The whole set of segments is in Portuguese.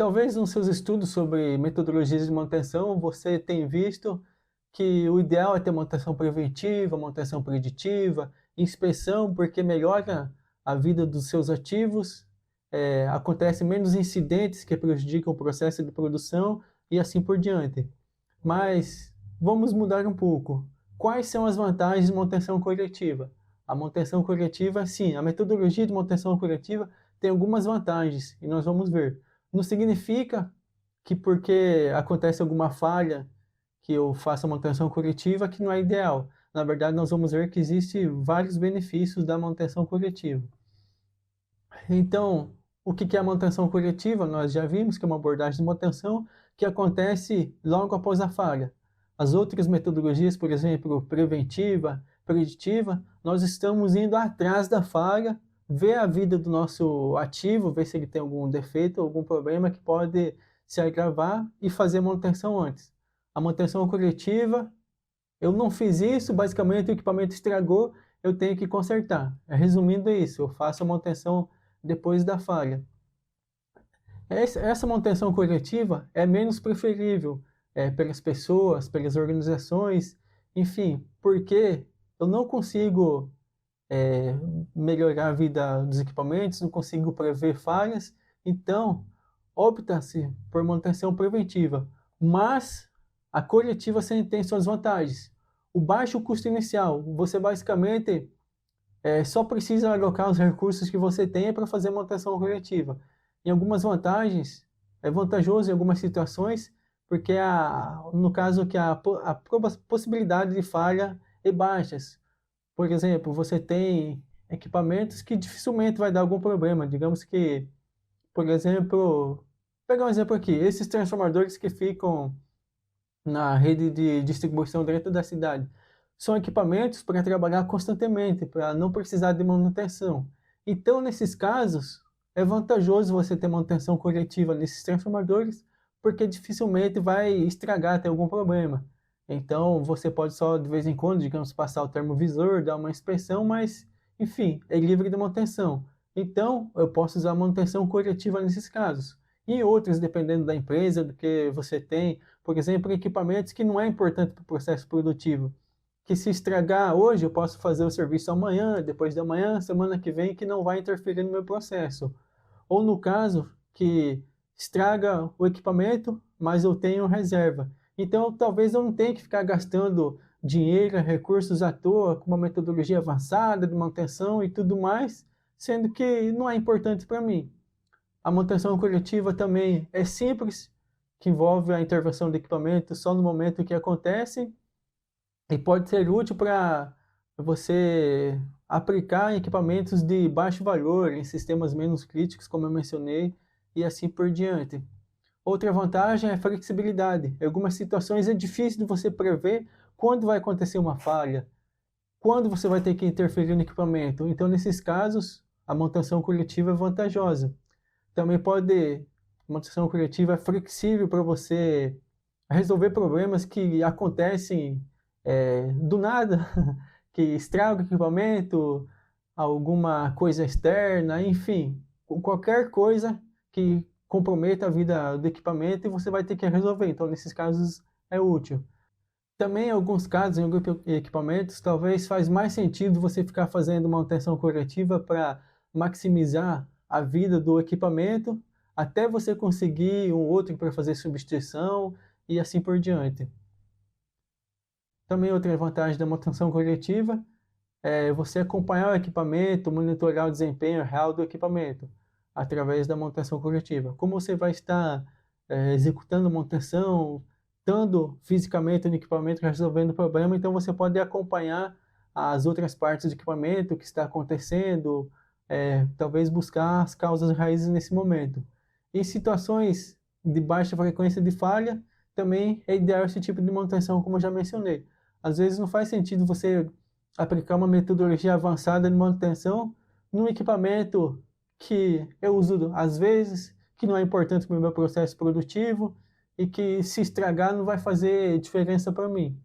Talvez nos seus estudos sobre metodologias de manutenção, você tenha visto que o ideal é ter manutenção preventiva, manutenção preditiva, inspeção, porque melhora a vida dos seus ativos, acontece menos incidentes que prejudicam o processo de produção e assim por diante. Mas vamos mudar um pouco. Quais são as vantagens de manutenção coletiva? A manutenção coletiva, sim, a metodologia de manutenção coletiva tem algumas vantagens e nós vamos ver. Não significa que porque acontece alguma falha que eu faça manutenção coletiva que não é ideal. Na verdade, nós vamos ver que existem vários benefícios da manutenção coletiva. Então, o que é a manutenção coletiva? Nós já vimos que é uma abordagem de manutenção que acontece logo após a falha. As outras metodologias, por exemplo, preventiva, preditiva, nós estamos indo atrás da falha, ver a vida do nosso ativo, ver se ele tem algum defeito, algum problema que pode se agravar e fazer manutenção antes. A manutenção coletiva, eu não fiz isso, basicamente o equipamento estragou, eu tenho que consertar. Resumindo isso, eu faço a manutenção depois da falha. Essa manutenção coletiva é menos preferível pelas pessoas, pelas organizações, enfim, porque eu não consigo melhorar a vida dos equipamentos, não consigo prever falhas, então opta-se por manutenção preventiva, mas a coletiva sempre tem suas vantagens. O baixo custo inicial, você basicamente só precisa alocar os recursos que você tem para fazer manutenção coletiva. Em algumas vantagens, é vantajoso em algumas situações, porque no caso que a possibilidade de falha é baixa. Por exemplo, você tem equipamentos que dificilmente vai dar algum problema. Digamos que, por exemplo, pegar um exemplo aqui, esses transformadores que ficam na rede de distribuição dentro da cidade, são equipamentos para trabalhar constantemente, para não precisar de manutenção. Então, nesses casos, é vantajoso você ter manutenção coletiva nesses transformadores, porque dificilmente vai estragar, ter algum problema. Então, você pode só, de vez em quando, digamos, passar o termovisor, dar uma inspeção, mas, enfim, é livre de manutenção. Então, eu posso usar manutenção coletiva nesses casos. E em outros, dependendo da empresa, do que você tem, por exemplo, equipamentos que não é importante para o processo produtivo, que se estragar hoje, eu posso fazer o serviço amanhã, depois de amanhã, semana que vem, que não vai interferir no meu processo. Ou no caso, que estraga o equipamento, mas eu tenho reserva. Então, talvez eu não tenha que ficar gastando dinheiro, recursos à toa, com uma metodologia avançada de manutenção e tudo mais, sendo que não é importante para mim. A manutenção coletiva também é simples, que envolve a intervenção do equipamento só no momento que acontece, e pode ser útil para você aplicar em equipamentos de baixo valor, em sistemas menos críticos, como eu mencionei, e assim por diante. Outra vantagem é a flexibilidade. Em algumas situações é difícil de você prever quando vai acontecer uma falha, quando você vai ter que interferir no equipamento. Então, nesses casos, a manutenção coletiva é vantajosa. Também a manutenção coletiva é flexível para você resolver problemas que acontecem do nada, que estraga o equipamento, alguma coisa externa, enfim, qualquer coisa que comprometa a vida do equipamento e você vai ter que resolver. Então, nesses casos, é útil. Também, em alguns casos, em alguns equipamentos, talvez faz mais sentido você ficar fazendo manutenção corretiva para maximizar a vida do equipamento, até você conseguir um outro para fazer substituição e assim por diante. Também outra vantagem da manutenção coletiva é você acompanhar o equipamento, monitorar o desempenho real do equipamento através da manutenção coletiva. Como você vai estar executando manutenção, estando fisicamente no equipamento, resolvendo o problema, então você pode acompanhar as outras partes do equipamento, o que está acontecendo, talvez buscar as causas raízes nesse momento. Em situações de baixa frequência de falha, também é ideal esse tipo de manutenção, como eu já mencionei. Às vezes não faz sentido você aplicar uma metodologia avançada de manutenção num equipamento que eu uso às vezes, que não é importante para o meu processo produtivo e que se estragar não vai fazer diferença para mim.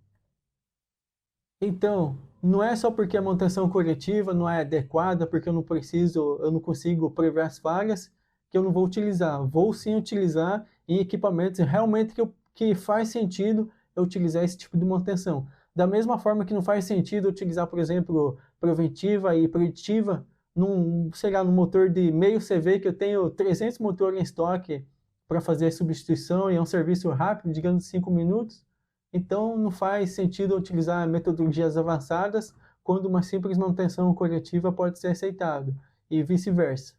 Então, não é só porque a manutenção coletiva não é adequada, porque eu não consigo prever as falhas, que eu não vou utilizar. Vou sim utilizar em equipamentos realmente que faz sentido eu utilizar esse tipo de manutenção. Da mesma forma que não faz sentido utilizar, por exemplo, preventiva e preditiva sei lá, num motor de meio CV, que eu tenho 300 motores em estoque para fazer a substituição e é um serviço rápido, digamos 5 minutos. Então não faz sentido utilizar metodologias avançadas quando uma simples manutenção corretiva pode ser aceitável, e vice-versa.